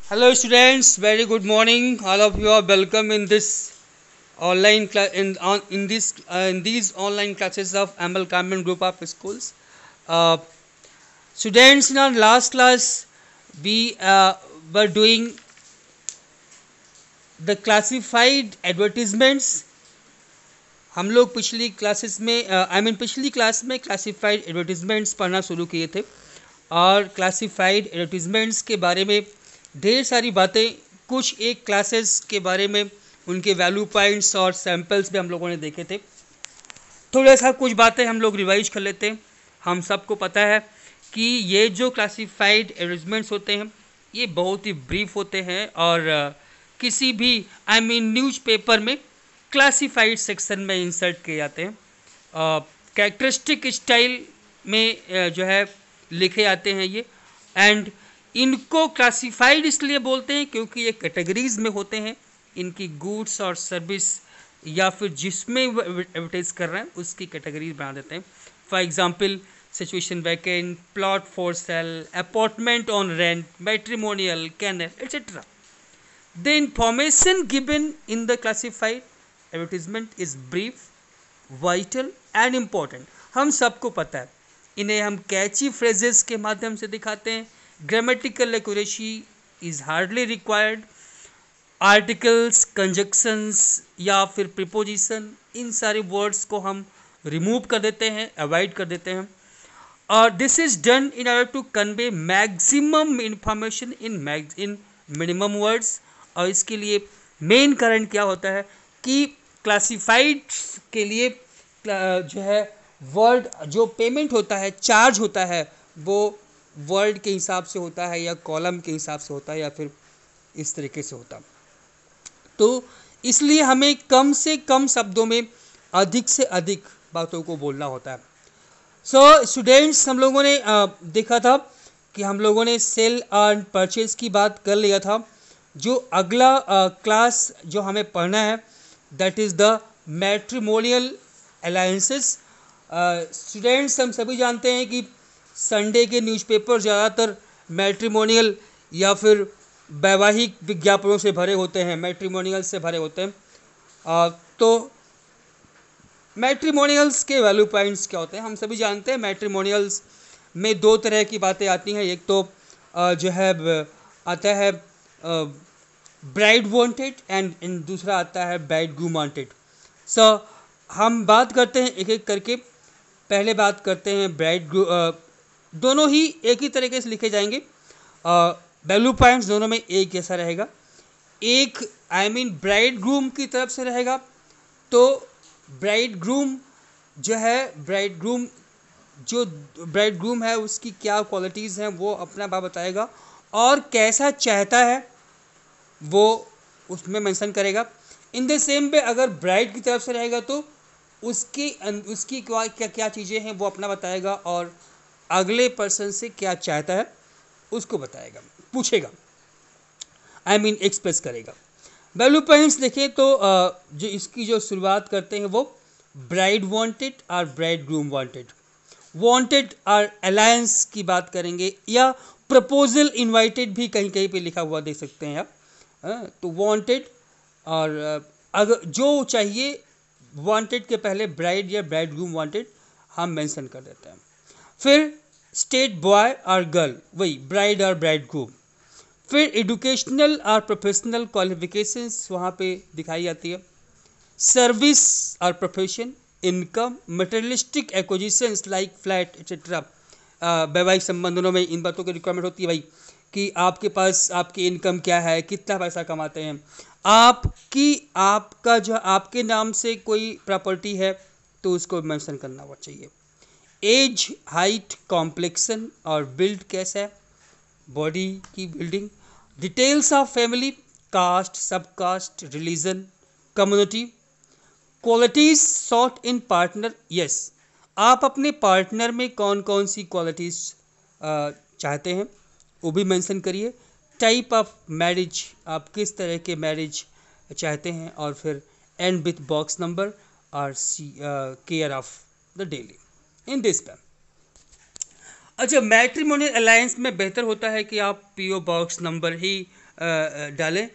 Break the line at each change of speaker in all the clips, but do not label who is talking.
Hello students, very good morning. All of you are welcome in this online in these online classes of Amal Carmen Group of Schools. Uh, Students, in our last class we were doing the classified advertisements. हम लोग पिछली classes में पिछली class में classified advertisements पढ़ना शुरू किए थे और क्लासिफाइड एडवर्टीजमेंट्स के बारे में ढेर सारी बातें कुछ एक क्लासेस के बारे में उनके वैल्यू पॉइंट्स और सैम्पल्स भी हम लोगों ने देखे थे। थोड़ा सा कुछ बातें हम लोग रिवाइज कर लेते हैं। हम सबको पता है कि ये जो क्लासिफाइड एडवर्टीजमेंट्स होते हैं ये बहुत ही ब्रीफ होते हैं और किसी भी न्यूज़पेपर में क्लासिफाइड सेक्शन में इंसर्ट किए जाते हैं। कैरेक्टरिस्टिक स्टाइल में जो है लिखे जाते हैं ये। एंड इनको क्लासिफाइड इसलिए बोलते हैं क्योंकि ये कैटेगरीज में होते हैं। इनकी गुड्स और सर्विस या फिर जिसमें एडवर्टाइज कर रहे हैं उसकी कैटेगरीज बना देते हैं। For example situation vacant, plot for sale, apartment on rent, matrimonial, canal etcetera. The information given in the classified advertisement is brief, vital and important. हम सबको पता है, इन्हें हम कैची फ्रेजेस के माध्यम से दिखाते हैं। Grammatical accuracy is hardly required. Articles, conjunctions या फिर प्रीपोजिशन, इन सारे वर्ड्स को हम रिमूव कर देते हैं, अवॉइड कर देते हैं। और this is done in order to convey maximum information in minimum words. और इसके लिए मेन कारण क्या होता है कि क्लासिफाइड के लिए जो है वर्ड जो पेमेंट होता है, चार्ज होता है, वो वर्ड के हिसाब से होता है या कॉलम के हिसाब से होता है या फिर इस तरीके से होता है। तो इसलिए हमें कम से कम शब्दों में अधिक से अधिक बातों को बोलना होता है। सो स्टूडेंट्स, हम लोगों ने देखा था कि हम लोगों ने सेल एंड परचेज की बात कर लिया था। जो अगला क्लास जो हमें पढ़ना है that is the matrimonial alliances. Students, हम सभी जानते हैं कि संडे के न्यूज़पेपर ज़्यादातर मैट्रिमोनियल या फिर वैवाहिक विज्ञापनों से भरे होते हैं, मैट्रिमोनियल से भरे होते हैं। तो मैट्रिमोनियल्स के वैल्यू पॉइंट्स क्या होते हैं हम सभी जानते हैं। मैट्रिमोनियल्स में दो तरह की बातें आती हैं। एक तो जो है आता है ब्राइड वांटेड एंड दूसरा आता है ब्राइड ग्रूम वांटेड। सो हम बात करते हैं एक एक करके। पहले बात करते हैं ब्राइड दोनों ही एक ही तरीके से लिखे जाएंगे। वैल्यू पॉइंट्स दोनों में एक जैसा रहेगा। एक ब्राइड ग्रूम की तरफ से रहेगा तो ब्राइड ग्रूम जो है ब्राइड ग्रूम है उसकी क्या क्वालिटीज़ हैं वो अपना बात बताएगा और कैसा चाहता है वो उसमें मेंशन करेगा। इन द सेम वे अगर ब्राइड की तरफ से रहेगा तो उसकी क्या चीज़ें हैं वो अपना बताएगा और अगले पर्सन से क्या चाहता है उसको बताएगा, पूछेगा, एक्सप्रेस करेगा। वैल्यू पॉइंट्स देखें तो जो इसकी जो शुरुआत करते हैं वो ब्राइड वांटेड और ब्राइड ग्रूम वांटेड। वांटेड और अलायंस की बात करेंगे या प्रपोजल इनवाइटेड भी कहीं कहीं पे लिखा हुआ देख सकते हैं आप। तो वांटेड और अगर जो चाहिए वांटेड के पहले ब्राइड या ब्राइड ग्रूम वांटेड हम मेंशन कर देते हैं। फिर स्टेट बॉय और गर्ल, वही ब्राइड और ब्राइड ग्रूम। फिर एजुकेशनल और प्रोफेशनल क्वालिफिकेशंस वहाँ पे दिखाई जाती है। सर्विस और profession, income, materialistic acquisitions like flat etcetera. वैवाहिक संबंधों में इन बातों की रिक्वायरमेंट होती है भाई कि आपके पास आपकी इनकम क्या है, कितना पैसा कमाते हैं, आपका जो आपके नाम से कोई प्रॉपर्टी है तो उसको मेंशन करना हुआ चाहिए। एज, हाइट, कॉम्प्लेक्शन और बिल्ड कैसा है, बॉडी की building. Details of family, caste, sub caste, religion, community. Qualities sought in partner, yes, आप अपने पार्टनर में कौन कौन सी क्वालिटीज़ चाहते हैं वो भी मेंशन करिए। टाइप ऑफ मैरिज, आप किस तरह के मैरिज चाहते हैं। और फिर एंड विथ बॉक्स नंबर और care of the daily in this पैम। अच्छा, मैट्रिमोनियल अलायंस में बेहतर होता है कि आप पीओ बॉक्स नंबर ही डालें।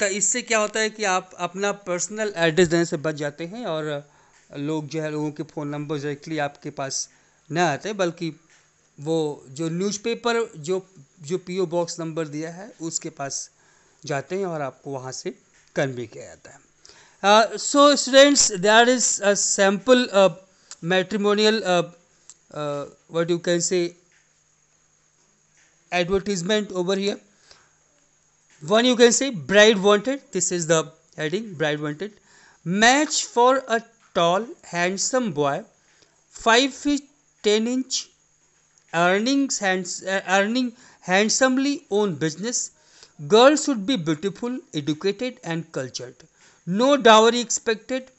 तो इससे क्या होता है कि आप अपना पर्सनल एड्रेस देने से बच जाते हैं और लोग जो है, लोगों के फ़ोन नंबर डायरेक्टली आपके पास न आते, बल्कि वो जो न्यूज़पेपर जो पीओ बॉक्स नंबर दिया है उसके पास जाते हैं और आपको वहाँ से कन्वे किया जाता है। So students, there is a sample matrimonial what you can say advertisement over here. One, you can say bride wanted. This is the heading, bride wanted. Match for a tall handsome boy, 5 feet 10 inch, earning handsomely own business. Girl should be beautiful, educated and cultured. No dowry expected.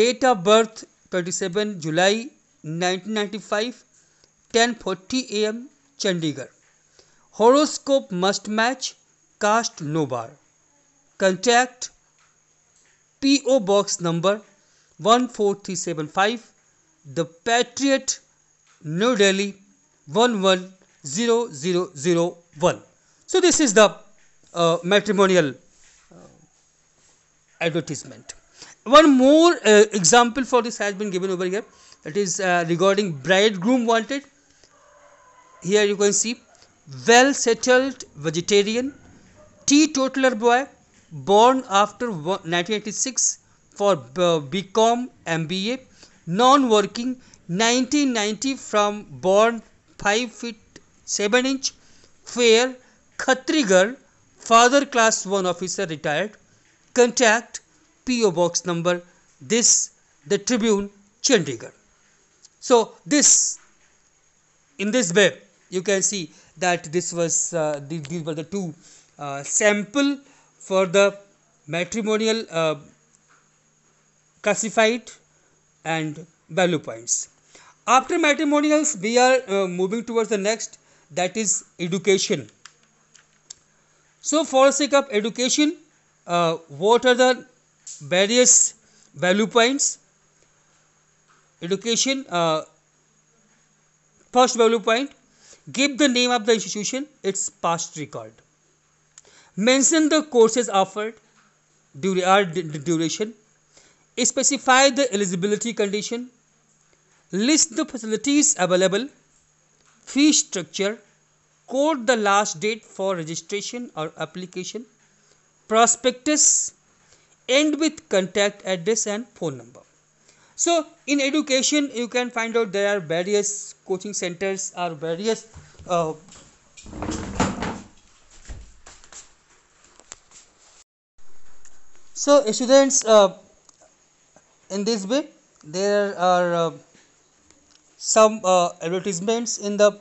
Date of birth 27 July 1995, 10:40 am, Chandigarh. Horoscope must match. Caste no bar. Contact PO Box number 14375, The Patriot, New Delhi 110001. So this is the matrimonial advertisement. One more example for this has been given over here. That is regarding bridegroom wanted. Here you can see well settled vegetarian, teetotaler boy, born after 1986 for BCom MBA, non-working, 1990 from born 5 feet 7 inch, fair, Khatri girl, father class 1 officer retired. Contact PO Box number this, the Tribune, Chandigarh. So this, in this way, you can see that this was these were the two sample for the matrimonial classified and value points. After matrimonials, we are moving towards the next, that is education. So for the sake of education, what are the various value points? Education, first value point, give the name of the institution, its past record. Mention the courses offered, duration. Specify the eligibility condition. List the facilities available. Fee structure. Quote the last date for registration or application. Prospectus. End with contact address and phone number. So in education, you can find out there are various coaching centers or various so students, in this way there are some advertisements in the,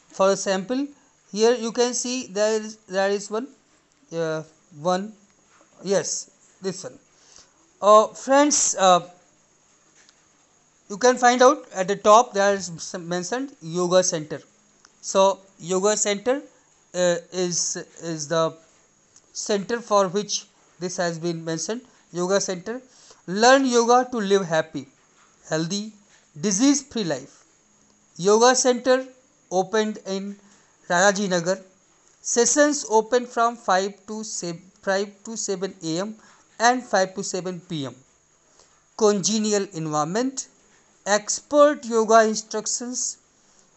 for a sample. Here you can see there is one, one, yes, this one. Friends, you can find out at the top there is mentioned yoga center. So yoga center is the center for which this has been mentioned. Yoga center. Learn yoga to live happy, healthy, disease free life. Yoga center opened in Rajaji Nagar. Sessions open from 5 to 7 am and 5 to 7 pm. Congenial environment. Expert yoga instructions.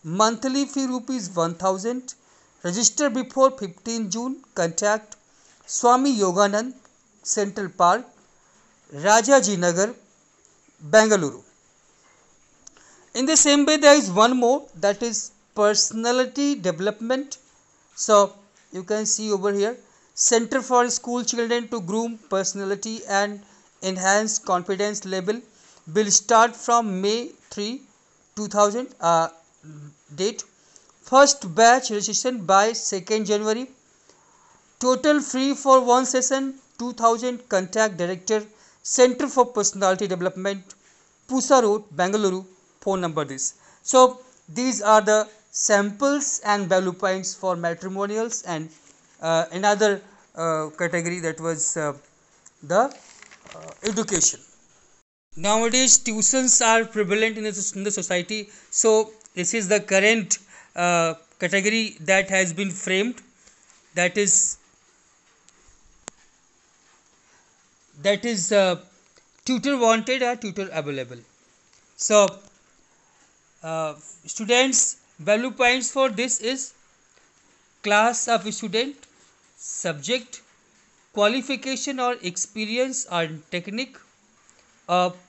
Monthly fee rupees 1000. Register before 15 June. Contact Swami Yoganand, Central Park, Rajaji Nagar, Bengaluru. In the same way, there is one more, that is personality development. So you can see over here, Center for School Children to groom personality and enhance confidence level will start from May 3, 2000 date. First batch registration by 2nd January. Total free for one session 2000. Contact Director, Center for Personality Development, Pusa Road, Bengaluru. Phone number this. So these are the samples and value points for matrimonials, and another category, that was the education. Nowadays tuitions are prevalent in the society. So this is the current category that has been framed, that is tutor wanted or tutor available. So uh, students, value points for this is class of student, subject, qualification or experience or technique,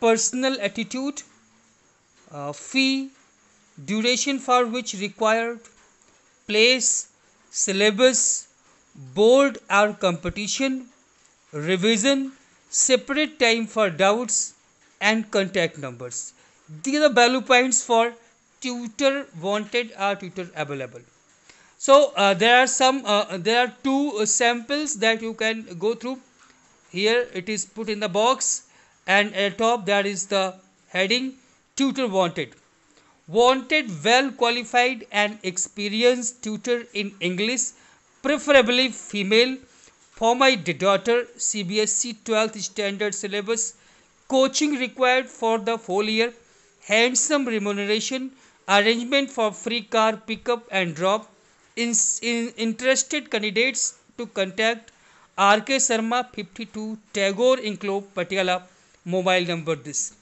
personal attitude, fee, duration for which required, place, syllabus, board or competition, revision, separate time for doubts, and contact numbers. These are the value points for tutor wanted or tutor available. So there are two samples that you can go through. Here it is put in the box, and at top there is the heading tutor wanted. Wanted well qualified and experienced tutor in English, preferably female, for my daughter, CBSE 12th standard syllabus, coaching required for the whole year, handsome remuneration, arrangement for free car pickup and drop. Interested candidates to contact RK Sharma 52 Tagore Enclave Patiala, mobile number this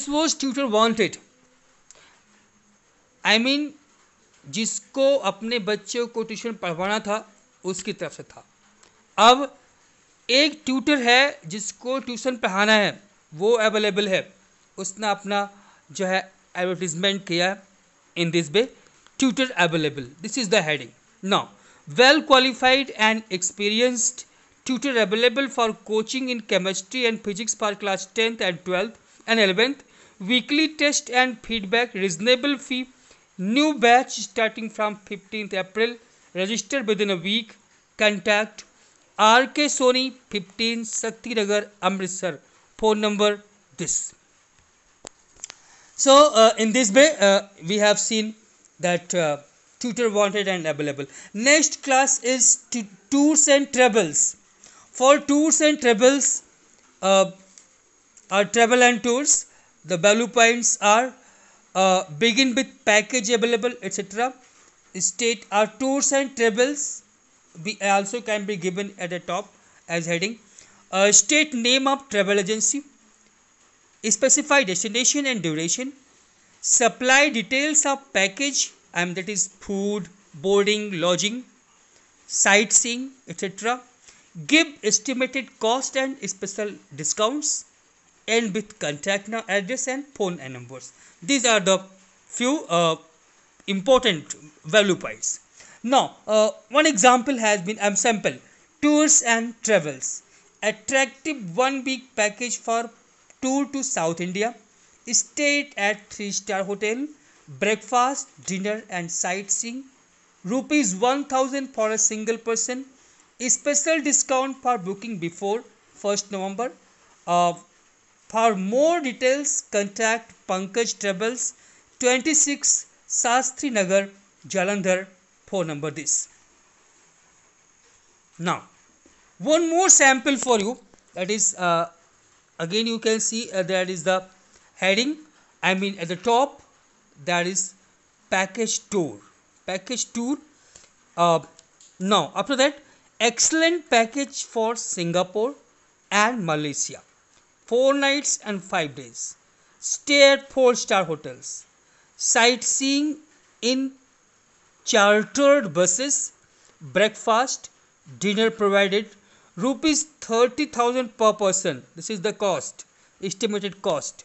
was tutor wanted. I mean जिसको अपने बच्चों को tuition पढ़वाना था उसकी तरफ से था. अब एक ट्यूटर है जिसको ट्यूशन पढ़ाना है, वो अवेलेबल है, उसने अपना जो है एडवर्टीजमेंट किया in this way, tutor available. This is the heading. Now, well qualified and experienced tutor available for coaching in chemistry and physics for class 10th and 12th and 11th, weekly test and feedback, reasonable fee, new batch starting from 15th April, register within a week, contact RK Soni 15 Sakti Nagar Amritsar, phone number this. So in this way we have seen that tutor wanted and available. Next class is tours and travels. For tours and travels or travel and tours, the value points are begin with package available, etc. State our tours and travels. We also can be given at the top as heading. State name of travel agency, specify destination and duration, supply details of package, that is food, boarding, lodging, sightseeing, etc. Give estimated cost and special discounts, end with contact address and phone and numbers. These are the few important value points. Now one example has been sample tours and travels. Attractive 1 week package for tour to South India. Stay at 3-star hotel, breakfast, dinner and sightseeing. Rupees 1000 for a single person. Special discount for booking before 1st November. For more details, contact Pankaj Travels, 26 Sastri Nagar, Jalandhar, phone number this. Now, one more sample for you, that is again you can see that is the heading, at the top, that is package tour. Now after that, excellent package for Singapore and Malaysia, 4 nights and 5 days, stay at 4-star hotels, sightseeing in chartered buses, breakfast, dinner provided, rupees 30,000 per person. This is the cost, estimated cost.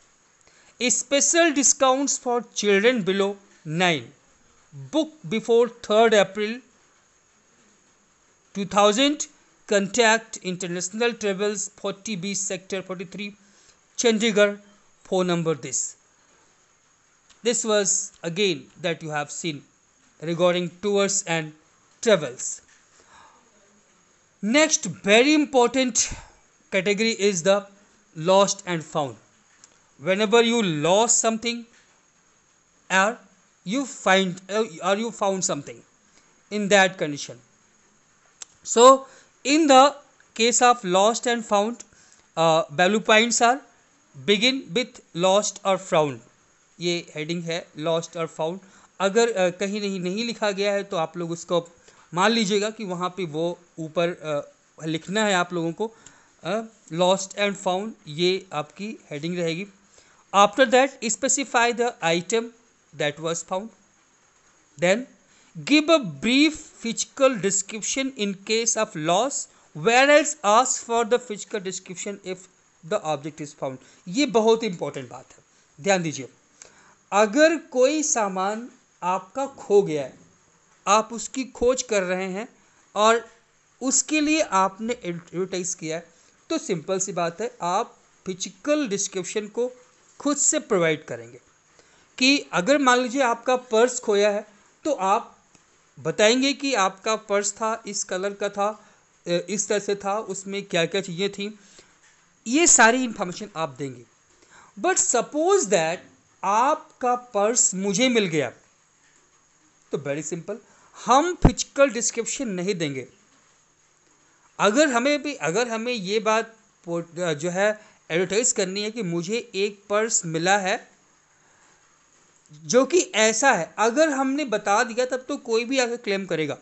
Special discounts for children below 9. Book before 3rd April 2000. Contact International Travels, 40B Sector 43, Chandigarh, phone number this. This was again that you have seen regarding tours and travels. Next very important category is the lost and found. Whenever you lost something or you found something in that condition. So in the case of lost and found, value points are begin with lost or found. ये heading है lost or found. अगर कहीं नहीं लिखा गया है तो आप लोग उसको मान लीजिएगा कि वहाँ पे वो ऊपर लिखना है आप लोगों को, लॉस्ट एंड फाउंड, ये आपकी हेडिंग रहेगी। After that specify the item that was found, then give a brief physical description in case of loss, whereas ask for the physical description if the object is found। ये बहुत important बात है, ध्यान दीजिए। अगर कोई सामान आपका खो गया है, आप उसकी खोज कर रहे हैं और उसके लिए आपने एडवर्टाइज किया है, तो सिंपल सी बात है, आप फिजिकल डिस्क्रिप्शन को खुद से प्रोवाइड करेंगे। कि अगर मान लीजिए आपका पर्स खोया है तो आप बताएंगे कि आपका पर्स था, इस कलर का था, इस तरह से था, उसमें क्या क्या चीज़ें थी, ये सारी इंफॉर्मेशन आप देंगे। बट सपोज दैट आपका पर्स मुझे मिल गया, तो वेरी सिंपल, हम फिजिकल डिस्क्रिप्शन नहीं देंगे। अगर हमें ये बात जो है एडवर्टाइज करनी है कि मुझे एक पर्स मिला है जो कि ऐसा है, अगर हमने बता दिया तब तो कोई भी आकर क्लेम करेगा।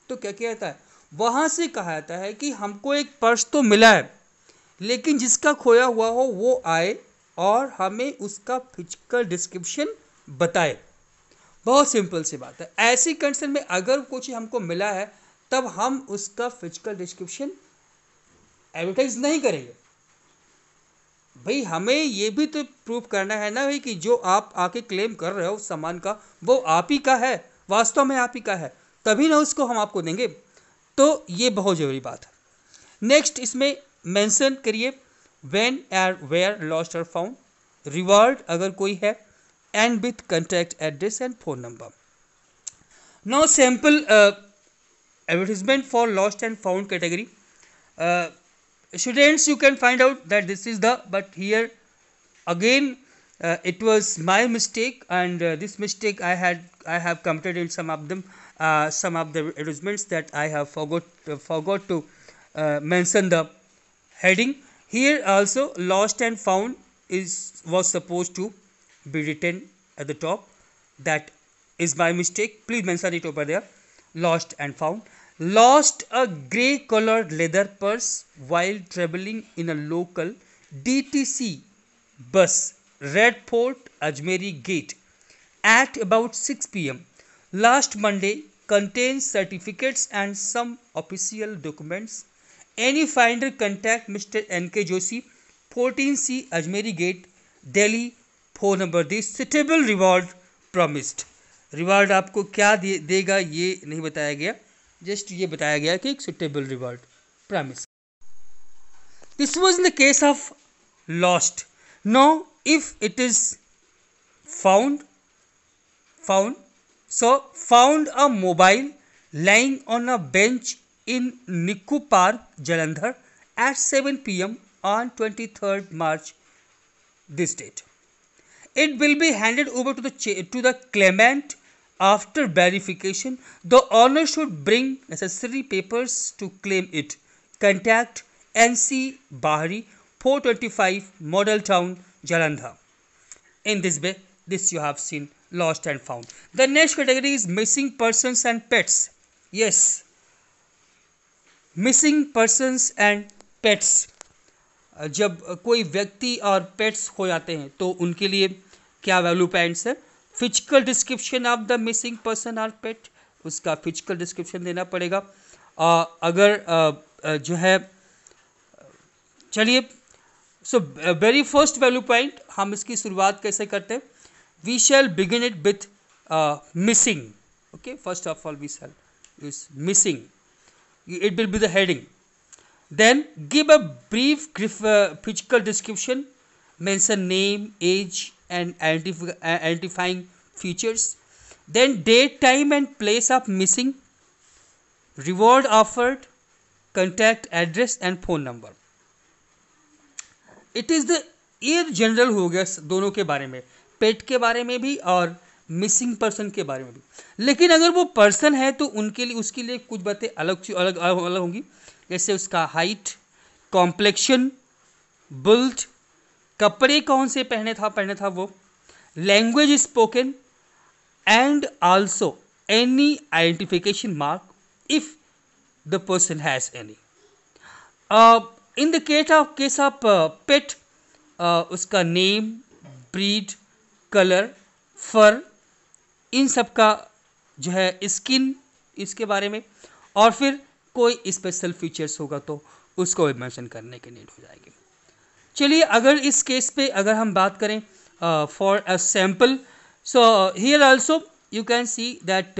तो क्या किया जाता है, वहाँ से कहा जाता है कि हमको एक पर्स तो मिला है, लेकिन जिसका खोया हुआ हो वो आए और हमें उसका फिजिकल डिस्क्रिप्शन बताए। बहुत सिंपल सी बात है। ऐसी कंडीशन में अगर कुछ हमको मिला है तब हम उसका फिजिकल डिस्क्रिप्शन एडवर्टाइज नहीं करेंगे। भाई हमें ये भी तो प्रूव करना है ना भाई कि जो आप आके क्लेम कर रहे हो सामान का, वो आप ही का है, वास्तव में आप ही का है, तभी ना उसको हम आपको देंगे। तो ये बहुत ज़रूरी बात है। नेक्स्ट इसमें मेंशन करिए व्हेन एंड वेयर लॉस्ट और फाउंड, रिवार्ड अगर कोई है, and with contact address and phone number. Now sample advertisement for lost and found category. Students, you can find out that this is the, but here again it was my mistake, and this mistake I have committed in some of them, some of the advertisements that I have forgot to mention the heading. Here also lost and found was supposed to be written at the top. That is my mistake, please mention it over there. Lost and found. Lost a grey colored leather purse while traveling in a local DTC bus, Red Fort Ajmeri Gate, at about 6 p.m. last Monday. Contains certificates and some official documents. Any finder contact Mr. N.K. Joshi, 14C Ajmeri Gate, Delhi. phone number the suitable reward promised। Reward आपको क्या देगा ये नहीं बताया गया, just ये बताया गया कि एक suitable reward promise. This was in the case of lost. Know if it is found so found a mobile lying on a bench in Nikku Park, Jalandhar at 7 p.m. on 23rd March this date. It will be handed over to the claimant after verification. The owner should bring necessary papers to claim it. Contact NC Bahari, 425 Model Town, Jalandhar. In this way, this you have seen lost and found. The next category is missing persons and pets. Yes, missing persons and pets. जब कोई व्यक्ति और pets खो जाते हैं तो उनके लिए क्या वैल्यू पॉइंट्स है। Physical description of the missing person और पेट, उसका फिजिकल डिस्क्रिप्शन देना पड़ेगा। अगर जो है, चलिए, so very first value point हम इसकी शुरुआत कैसे करते हैं। We shall begin it with missing. Okay, first of all we shall use missing, it will be the heading. Then give a brief physical description, mention name, age and identifying features. Then date, time and place of missing, reward offered, contact address and phone number. It is the, ये general हो गया दोनों के बारे में, पेट के बारे में भी और मिसिंग पर्सन के बारे में भी। लेकिन अगर वो पर्सन है तो उनके लिए, उसके लिए कुछ बातें अलग होंगी, जैसे उसका हाइट, कॉम्प्लेक्शन, बुल्ड, कपड़े कौन से पहने था वो, language spoken, and also any identification mark if the person has any. In the case of pet, उसका नेम, ब्रीड, कलर, फर, इन सब का जो है स्किन, इसके बारे में, और फिर कोई स्पेशल फीचर्स होगा तो उसको भी मेंशन करने की नीड हो जाएगी. चलिए अगर इस केस पे अगर हम बात करें for a sample, so here also you can see that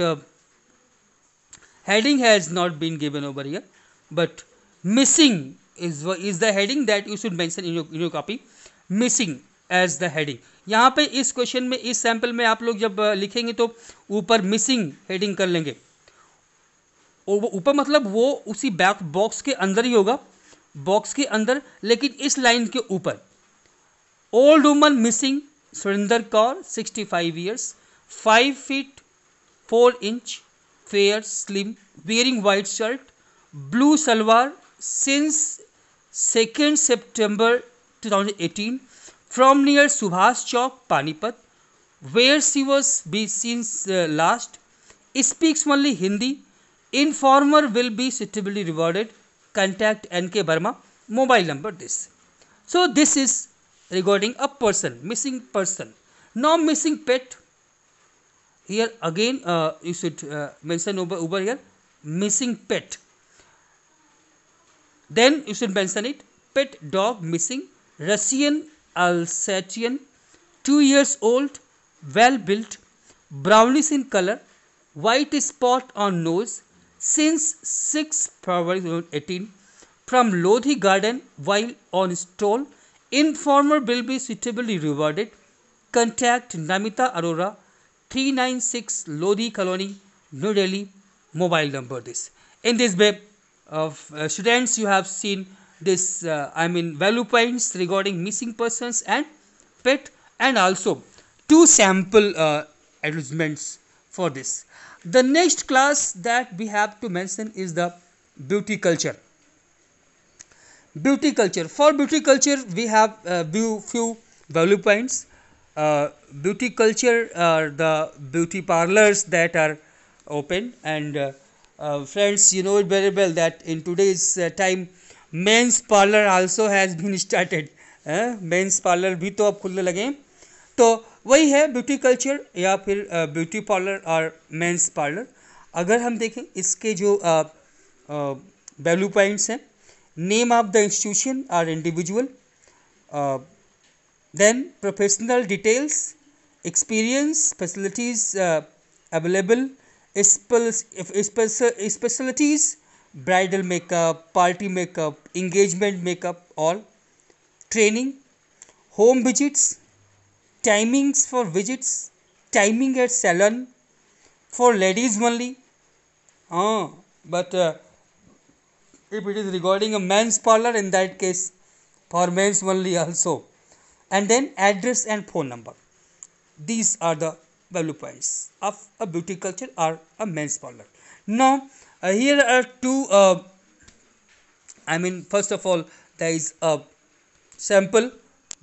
heading has not been given over here, but missing is the heading that you should mention in your copy. Missing as the heading. यहाँ पे इस question में, इस sample में आप लोग जब लिखेंगे तो ऊपर मिसिंग हेडिंग कर लेंगे. ऊपर मतलब वो उसी बैक बॉक्स के अंदर ही होगा, बॉक्स के अंदर, लेकिन इस लाइन के ऊपर old woman missing Surendra Kaur 65 years, 5 feet 4 inch, fair, slim, wearing white shirt, blue salwar since 2nd September 2018 from near Subhash Chowk, Panipat, where she was seen last, speaks only Hindi, informer will be suitably rewarded, contact NK Burma, mobile number this. So this is regarding a person, missing person. Now missing pet, here again you should mention over here missing pet, then you should mention it. Pet dog missing, Russian Alsatian, 2 years old, well built, brownish in color, white spot on nose, since 6 February 2018 from Lodhi Garden while on stroll, informer will be suitably rewarded, contact Namita Arora, 396 Lodhi Colony, New Delhi, mobile number this. In this way of students, you have seen this value points regarding missing persons and pet, and also 2 sample advertisements for this. The next class that we have to mention is the beauty culture. Beauty culture. For beauty culture, we have few value points. Beauty culture are the beauty parlors that are open, and friends, you know it very well that in today's time men's parlor also has been started. Men's parlour भी तो अब खुलने लगे हैं, तो वही है beauty culture या फिर ब्यूटी पार्लर और मेंस पार्लर. अगर हम देखें इसके जो वैल्यू पॉइंट्स हैं, नेम ऑफ द इंस्टीट्यूशन और individual, then professional details, experience, facilities available, specialties, bridal makeup, party makeup, engagement makeup, all, training, home visits, timings for visits, timing at salon for ladies only, but if it is regarding a men's parlor, in that case for men's only also, and then address and phone number. These are the value points of a beauty culture or a men's parlor. Now here are 2 first of all there is a sample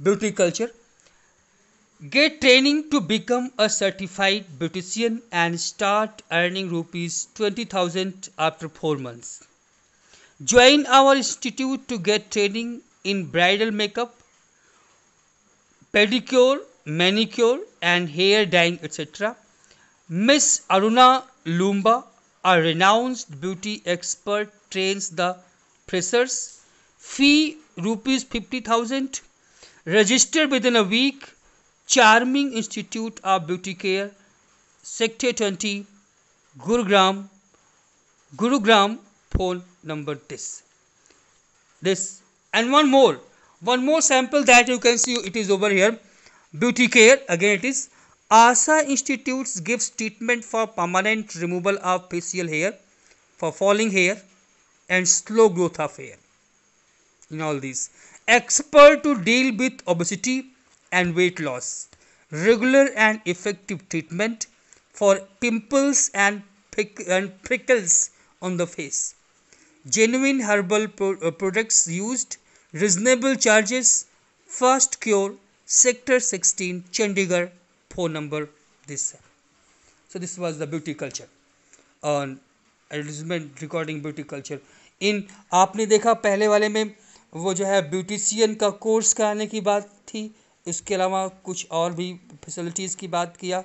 beauty culture. Get training to become a certified beautician and start earning rupees 20,000 after 4 months. Join our institute to get training in bridal makeup, pedicure, manicure and hair dyeing, etc. Miss Aruna Lumba, a renowned beauty expert, trains the freshers. Fee rupees 50,000. Register within a week. Charming Institute of Beauty Care, Sector 20, Gurugram, phone number this. And one more sample that you can see, it is over here. Beauty care, again it is Asa Institutes gives treatment for permanent removal of facial hair, for falling hair and slow growth of hair. In all these, expert to deal with obesity and weight loss, regular and effective treatment for pimples and prickles on the face, genuine herbal products used, reasonable charges, fast cure, Sector 16, Chandigarh, phone number this. So this was the beauty culture on advertisement recording beauty culture in आपने देखा पहले वाले में वो जो है beautician का course कराने की बात थी, इसके अलावा कुछ और भी फैसिलिटीज़ की बात किया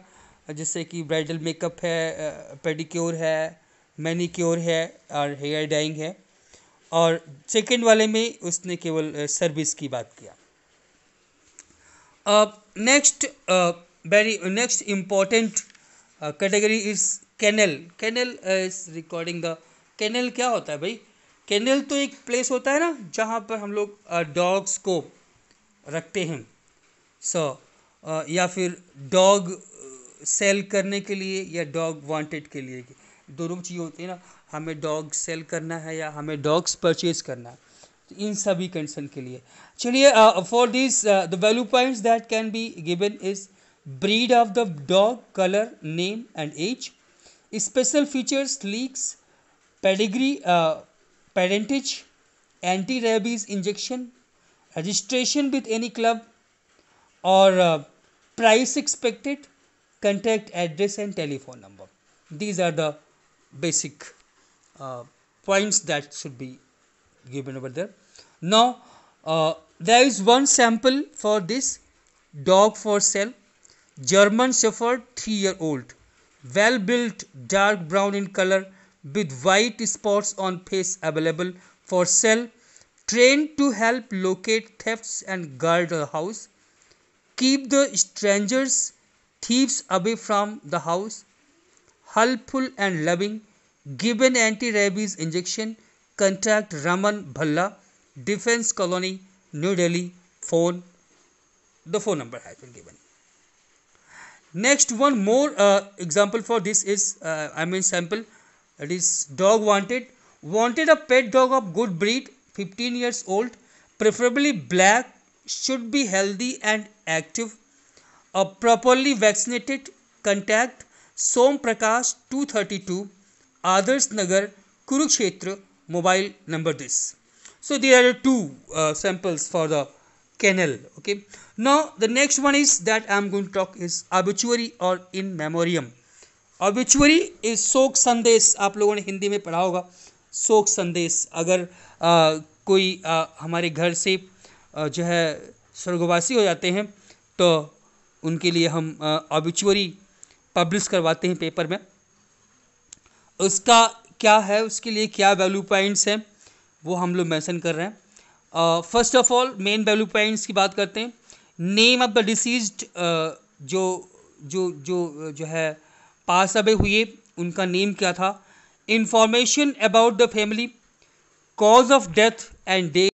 जैसे कि ब्राइडल मेकअप है, पेडिक्योर है, मैनिक्योर है और हेयर डाइंग है। और सेकंड वाले में उसने केवल सर्विस की बात किया। Next very next important category is canal. Canal is recording the canal क्या होता है भाई? कैनल तो एक प्लेस होता है ना जहाँ पर हम लोग डॉग्स को रखते हैं। या फिर डॉग सेल करने के लिए या डॉग वांटेड के लिए, दोनों चीज़ होती है ना, हमें डॉग सेल करना है या हमें डॉग्स परचेज करना है, तो इन सभी कंडीशन के लिए। चलिए for this the value points that can be given is breed of the dog, colour, name and age, special features, leaks, pedigree, parentage, anti-rabies injection, registration with any club, or price expected, contact address and telephone number. These are the basic points that should be given over there. Now there is one sample for this dog for sale. German Shepherd, 3-year-old, well built, dark brown in color with white spots on face, available for sale, trained to help locate thefts and guard the house, keep the strangers, thieves away from the house, helpful and loving, given anti-rabies injection, contact Raman Bhalla, Defense Colony, New Delhi, phone, the phone number has been given. Next one more example for this is sample. It is dog wanted. Wanted a pet dog of good breed, 15 years old, preferably black, should be healthy and active, properly vaccinated. Contact Som Prakash, 232, Adarsh Nagar, Kurukshetra, mobile number this. So there are two samples for the kennel. Okay. Now the next one is that I am going to talk is obituary or in memoriam. Obituary is शोक संदेश। आप लोगों ने हिंदी में पढ़ा होगा शोक संदेश। अगर कोई हमारे घर से जो है स्वर्गवासी हो जाते हैं तो उनके लिए हम ऑबिचुअरी पब्लिश करवाते हैं पेपर में। उसका क्या है, उसके लिए क्या वैल्यू पॉइंट्स हैं वो हम लोग मेंशन कर रहे हैं। First of all main value points की बात करते हैं। नेम ऑफ द डिसीज्ड, जो है पास अवे हुए उनका नेम क्या था। Information about the family, cause of death and date,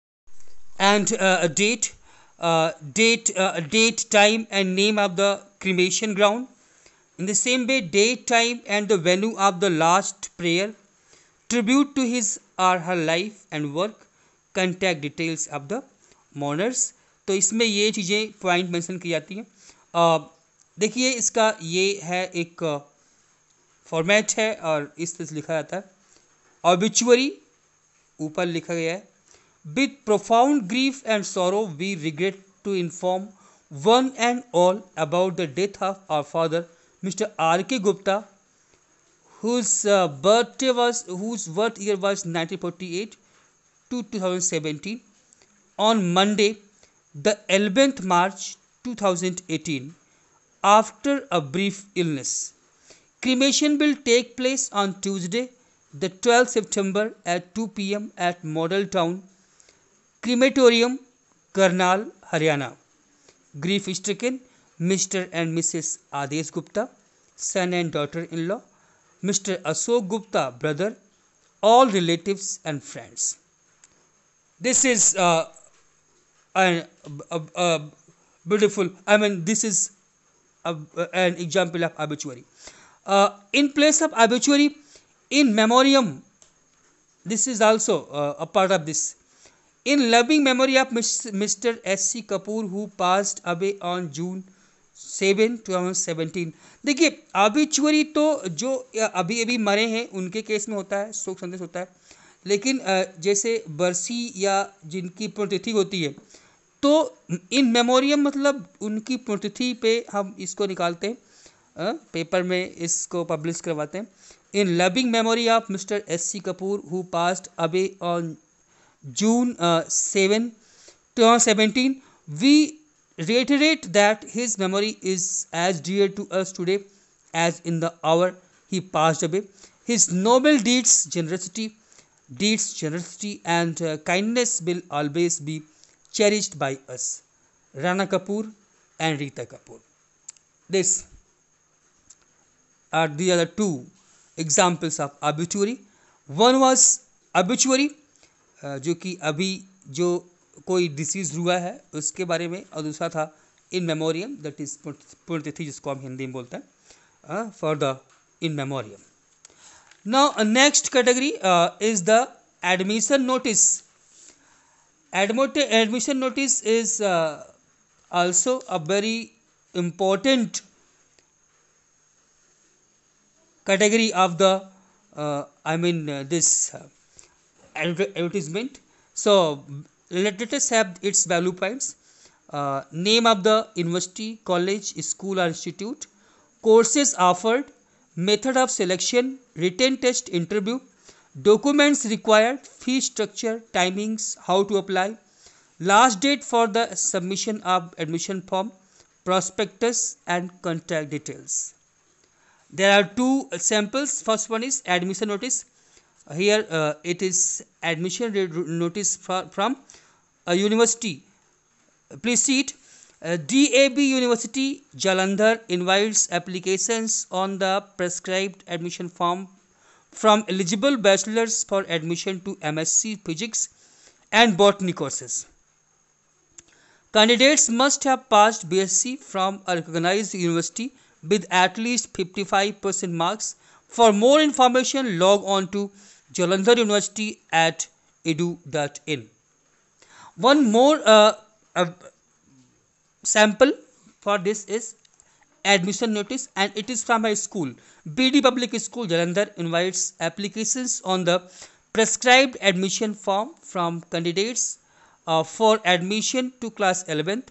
time and name of the cremation ground. In the same way date, time and the venue of the last prayer, tribute to his और her life and work, contact details of the mourners. तो इसमें ये चीज़ें point mention की जाती हैं। देखिए इसका ये है एक फॉर्मेट है और इस तरह से लिखा जाता है। ऑबिचुअरी ऊपर लिखा गया है, with profound grief and sorrow we regret to inform one and all about the death of our father mister R.K. Gupta, whose birth year was 1948 to 2017, on Monday the 11th March 2018 after a brief illness. Cremation will take place on Tuesday, the 12th September at 2 p.m. at Model Town Crematorium, Karnal, Haryana. Grief-stricken Mr. and Mrs. Adesh Gupta, son and daughter-in-law, Mr. Ashok Gupta, brother, all relatives and friends. This is beautiful. This is an example of obituary. In place of obituary, in memoriam, this is also a part of this. In loving memory of Mr. S.C. Kapoor, who passed away on June 7, 2017. देखिए obituary तो जो अभी अभी मरे हैं उनके case में होता है, शोक संदेश होता है। लेकिन जैसे बरसी या जिनकी पुण्यतिथि होती है तो इन मेमोरियम मतलब उनकी पुण्यतिथि पे हम इसको निकालते हैं। पेपर में इसको पब्लिश करवाते हैं. इन loving memory of mister S.C. Kapoor who passed away on June 7, 2017, we reiterate that his memory is as dear to us today as in the hour he passed away. His noble generosity and kindness will always be cherished by us. Rana Kapoor and Rita Kapoor. These are the other two examples of obituary. One was obituary जो कि अभी जो कोई disease हुआ है उसके बारे में, और दूसरा था इन मेमोरियम, दैट इज पुण्यतिथि जिसको हम हिंदी में बोलते हैं, for the in memoriam. Now next category is the admission notice. Admission notice is also a very important category of the this advertisement. So let us have its value points. Name of the university, college, school or institute, courses offered, method of selection, written test, interview, documents required, fee structure, timings, how to apply, last date for the submission of admission form, prospectus and contact details. There are two samples. First one is admission notice. Here it is admission notice from a university. Please see it. DAB University Jalandhar invites applications on the prescribed admission form from eligible bachelors for admission to MSc Physics and Botany courses. Candidates must have passed BSc from a recognized university with at least 55% marks. For more information, log on to Jalandhar University at edu.in. One more sample for this is admission notice, and it is from a school. BD Public School Jalandhar invites applications on the prescribed admission form from candidates for admission to class 11th.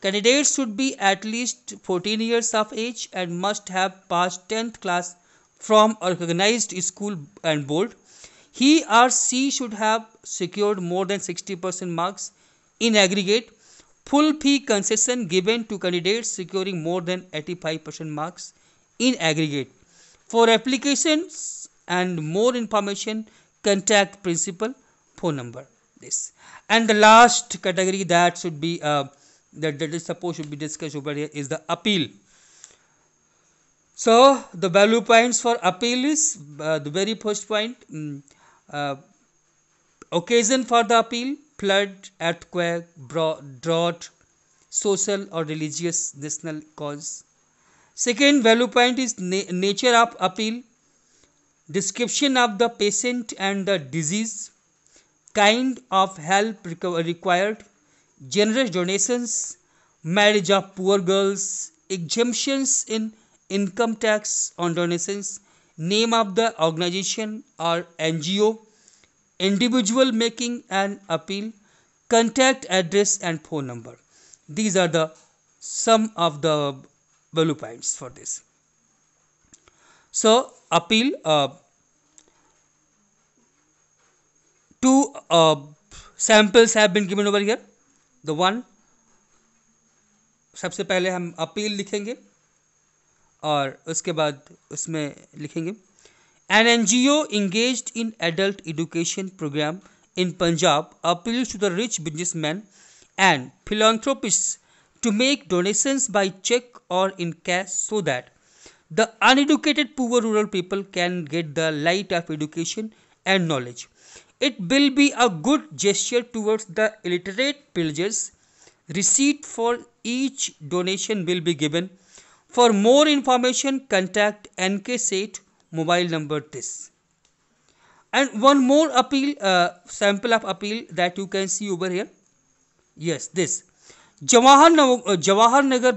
Candidates should be at least 14 years of age and must have passed 10th class from a recognized school and board. He or she should have secured more than 60% marks in aggregate. Full fee concession given to candidates securing more than 85% marks in aggregate. For applications and more information, contact principal, phone number. This and the last category that should be that is supposed to be discussed over here is the appeal. So the value points for appeal is the very first point, occasion for the appeal: flood, earthquake, drought, social or religious national cause. Second value point is nature of appeal: description of the patient and the disease, kind of help required, generous donations, marriage of poor girls, exemptions in income tax on donations, name of the organization or NGO, individual making an appeal, contact address and phone number. These are the some of the value points for this. So appeal, two samples have been given over here. The one, सबसे पहले हम appeal लिखेंगे और उसके बाद उसमें लिखेंगे an NGO engaged in adult education program in Punjab appeals to the rich businessmen and philanthropists to make donations by check or in cash so that the uneducated poor rural people can get the light of education and knowledge. It will be a good gesture towards the illiterate villagers. Receipt for each donation will be given. For more information, contact NK Seth, mobile number this. And one more appeal, sample of appeal that you can see over here. Yes, this. Jawahar Nagar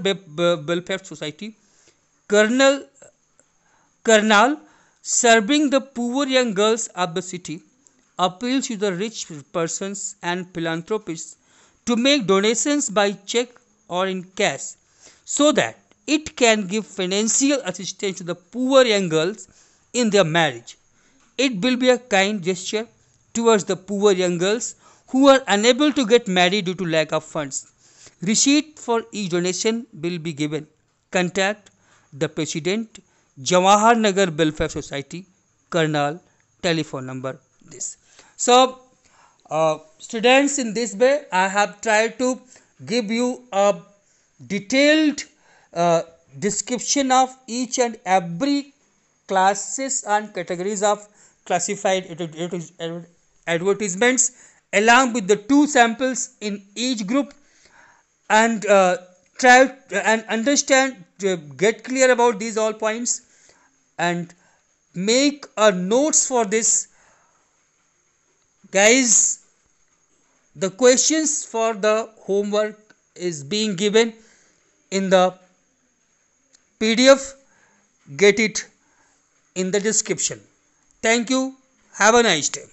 Welfare Society, Karnal, serving the poor young girls of the city, appeals to the rich persons and philanthropists to make donations by check or in cash so that it can give financial assistance to the poor young girls in their marriage. It will be a kind gesture towards the poor young girls who are unable to get married due to lack of funds. Receipt for each donation will be given. Contact the President, Jawahar Nagar Welfare Society, Karnal, telephone number this. So, students, in this way I have tried to give you a detailed description of each and every classes and categories of classified advertisements along with the two samples in each group, and try and understand, get clear about these all points and make a notes for this. Guys, the questions for the homework is being given in the PDF. Get it in the description. Thank you. Have a nice day.